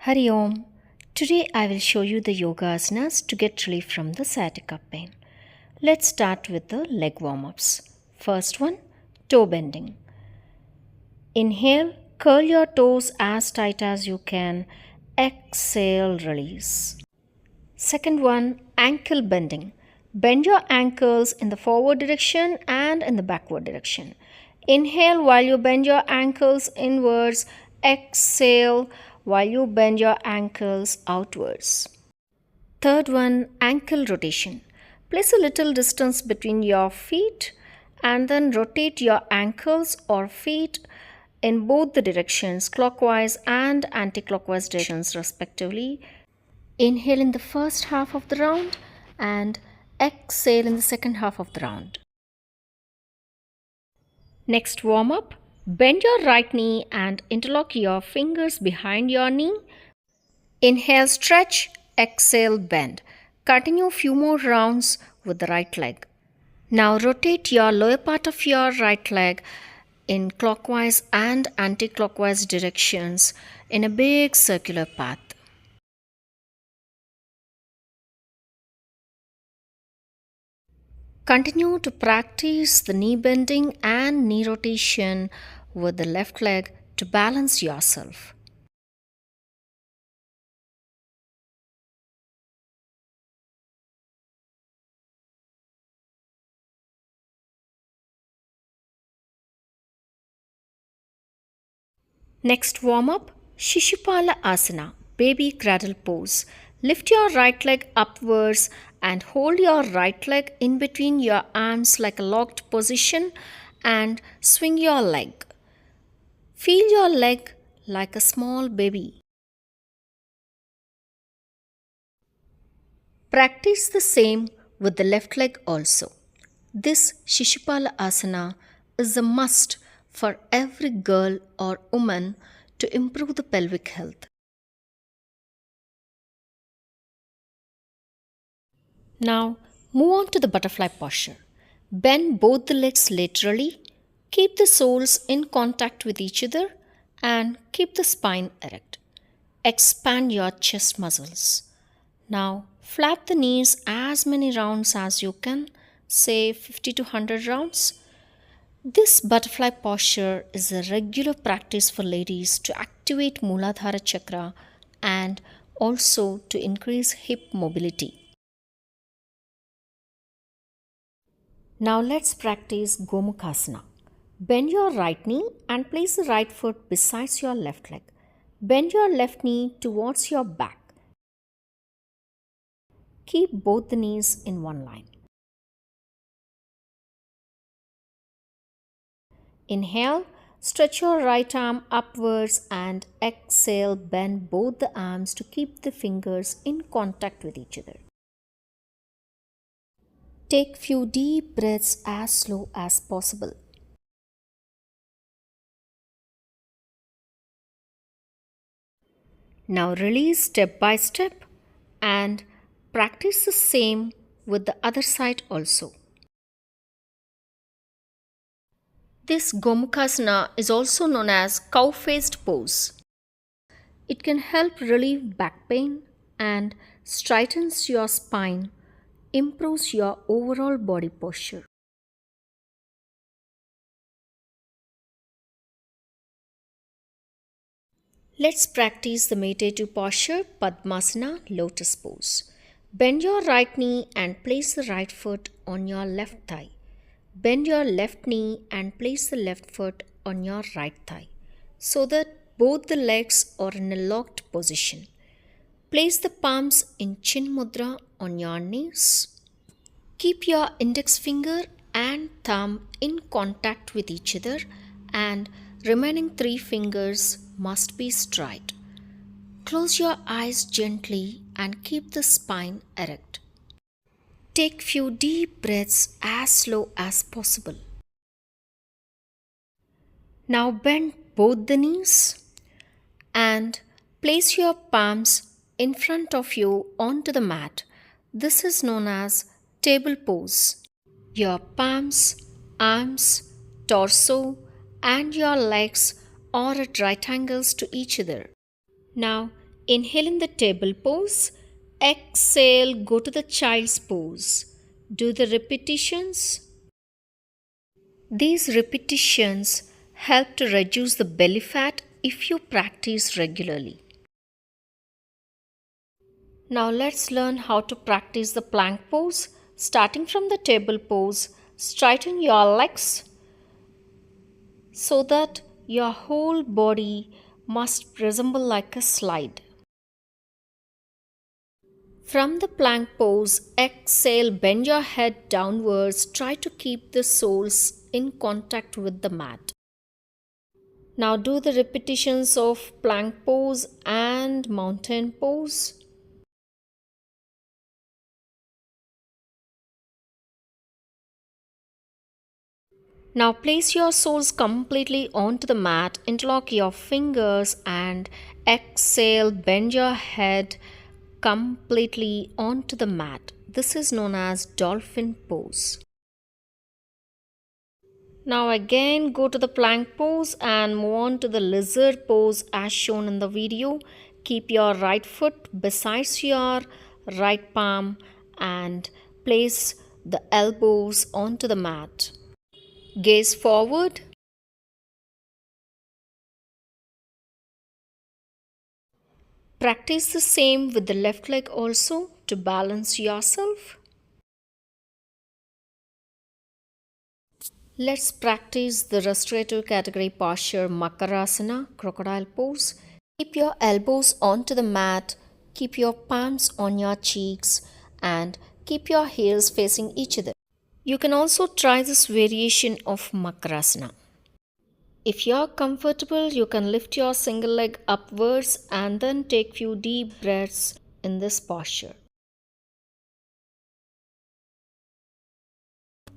Hari Om. Today I will show you the yoga asanas to get relief from the sciatica pain. Let's start with the leg warm-ups. First one, toe bending. Inhale, curl your toes as tight as you can. Exhale, release. Second one, ankle bending. Bend your ankles in the forward direction and in the backward direction. Inhale while you bend your ankles inwards. Exhale while you bend your ankles outwards. Third one, ankle rotation. Place a little distance between your feet and then rotate your ankles or feet in both the directions, clockwise and anti-clockwise directions respectively. Inhale in the first half of the round and exhale in the second half of the round. Next warm up. Bend your right knee and interlock your fingers behind your knee. Inhale, stretch. Exhale, bend. Continue a few more rounds with the right leg. Now rotate your lower part of your right leg in clockwise and anti-clockwise directions in a big circular path. Continue to practice the knee bending and knee rotation with the left leg to balance yourself. Next warm up, Shishupala Asana, baby cradle pose. Lift your right leg upwards and hold your right leg in between your arms like a locked position and swing your leg. Feel your leg like a small baby. Practice the same with the left leg also. This Shishupala Asana is a must for every girl or woman to improve the pelvic health. Now move on to the butterfly posture. Bend both the legs laterally, keep the soles in contact with each other and keep the spine erect. Expand your chest muscles. Now flap the knees as many rounds as you can, say 50 to 100 rounds. This butterfly posture is a regular practice for ladies to activate Muladhara chakra and also to increase hip mobility. Now let's practice Gomukhasana. Bend your right knee and place the right foot beside your left leg. Bend your left knee towards your back. Keep both the knees in one line. Inhale, stretch your right arm upwards and exhale, bend both the arms to keep the fingers in contact with each other. Take few deep breaths as slow as possible. Now release step by step and practice the same with the other side also. This Gomukhasana is also known as cow-faced pose. It can help relieve back pain and straightens your spine, improves your overall body posture. Let's practice the meditative posture Padmasana lotus pose. Bend your right knee and place the right foot on your left thigh. Bend your left knee and place the left foot on your right thigh so that both the legs are in a locked position. Place the palms in Chin Mudra on your knees. Keep your index finger and thumb in contact with each other and remaining 3 fingers must be straight. Close your eyes gently and keep the spine erect. Take few deep breaths as slow as possible. Now bend both the knees and place your palms in front of you onto the mat. This is known as table pose. Your palms, arms, torso and your legs are at right angles to each other. Now Inhale in the table pose. Exhale, go to the child's pose. Do the repetitions. These repetitions help to reduce the belly fat if you practice regularly. Now let's learn how to practice the plank pose. Starting from the table pose, straighten your legs so that your whole body must resemble like a slide. From the plank pose, exhale, bend your head downwards. Try to keep the soles in contact with the mat. Now do the repetitions of plank pose and mountain pose. Now place your soles completely onto the mat, interlock your fingers and exhale, bend your head completely onto the mat. This is known as dolphin pose. Now again go to the plank pose and move on to the lizard pose as shown in the video. Keep your right foot besides your right palm and place the elbows onto the mat. Gaze forward. Practice the same with the left leg also to balance yourself. Let's practice the restorative category posture Makarasana, crocodile pose. Keep your elbows onto the mat, keep your palms on your cheeks and keep your heels facing each other. You can also try this variation of Makarasana. If you are comfortable, you can lift your single leg upwards and then take few deep breaths in this posture.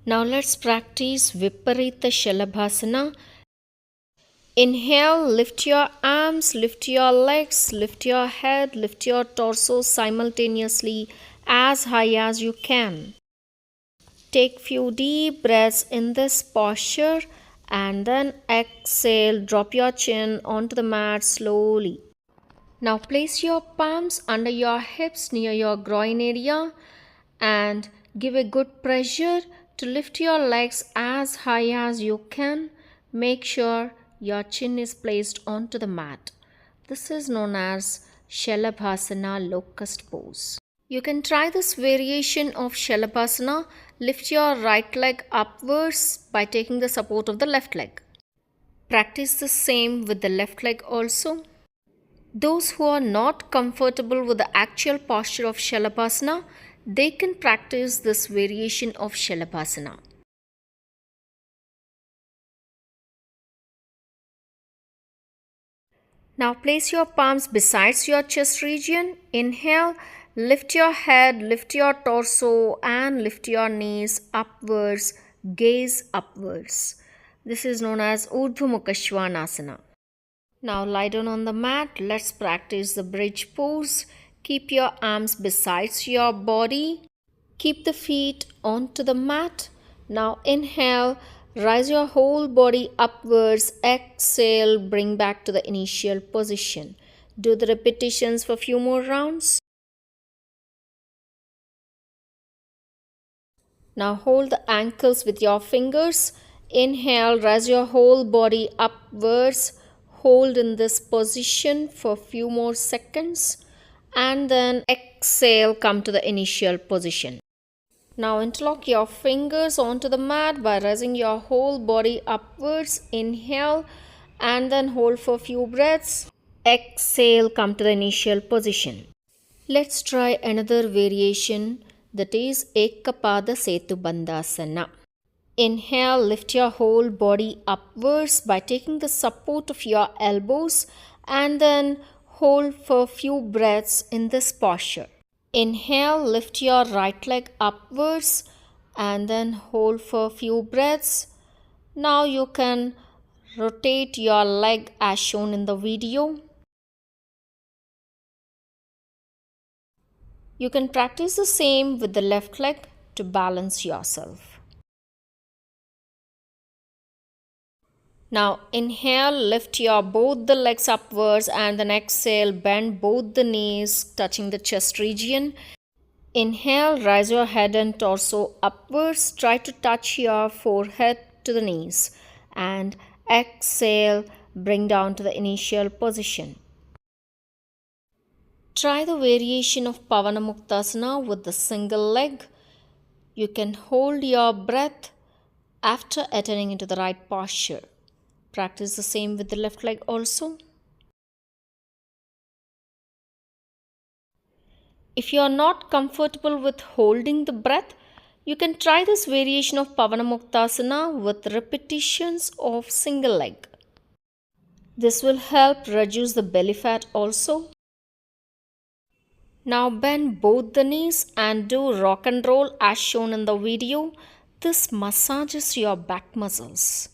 Now let's practice Viparita Shalabhasana. Inhale, lift your arms, lift your legs, lift your head, lift your torso simultaneously as high as you can. Take few deep breaths in this posture and then exhale, drop your chin onto the mat slowly. Now place your palms under your hips near your groin area and give a good pressure to lift your legs as high as you can. Make sure your chin is placed onto the mat. This is known as Shalabhasana locust pose. You can try this variation of Shalabhasana. Lift your right leg upwards by taking the support of the left leg. Practice the same with the left leg also. Those who are not comfortable with the actual posture of Shalabhasana, they can practice this variation of Shalabhasana. Now place your palms besides your chest region. Inhale, lift your head, lift your torso and lift your knees upwards, gaze upwards. This is known as Urdhva Mukha Svanasana. Now lie down on the mat. Let's practice the bridge pose. Keep your arms besides your body. Keep the feet onto the mat. Now inhale, rise your whole body upwards. Exhale, bring back to the initial position. Do the repetitions for a few more rounds. Now hold the ankles with your fingers. Inhale, rise your whole body upwards. Hold in this position for a few more seconds. And then exhale, come to the initial position. Now interlock your fingers onto the mat by raising your whole body upwards. Inhale and then hold for a few breaths. Exhale, come to the initial position. Let's try another variation, that is Ekapada Setu Bandhasana. Inhale, lift your whole body upwards by taking the support of your elbows and then hold for a few breaths in this posture. Inhale, lift your right leg upwards and then hold for a few breaths. Now you can rotate your leg as shown in the video. You can practice the same with the left leg to balance yourself. Now inhale, lift your both the legs upwards, and then exhale, bend both the knees touching the chest region. Inhale, rise your head and torso upwards. Try to touch your forehead to the knees. And exhale, bring down to the initial position. Try the variation of Pavanamuktasana with the single leg. You can hold your breath after attaining into the right posture. Practice the same with the left leg also. If you are not comfortable with holding the breath, you can try this variation of Pavanamuktasana with repetitions of single leg. This will help reduce the belly fat also. Now bend both the knees and do rock and roll as shown in the video. This massages your back muscles.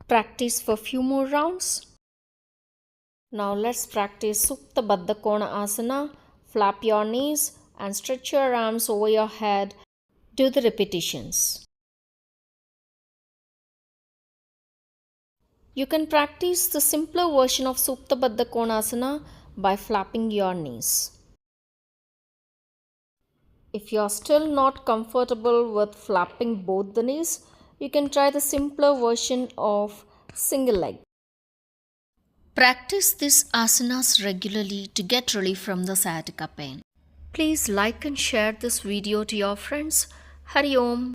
Practice for few more rounds. Now let's practice Supta Baddha Kona Asana. Flap your knees and stretch your arms over your head. Do the repetitions. You can practice the simpler version of Supta Baddha Konasana by flapping your knees. If you are still not comfortable with flapping both the knees, you can try the simpler version of single leg. Practice these asanas regularly to get relief from the sciatica pain. Please like and share this video to your friends. Hari Om.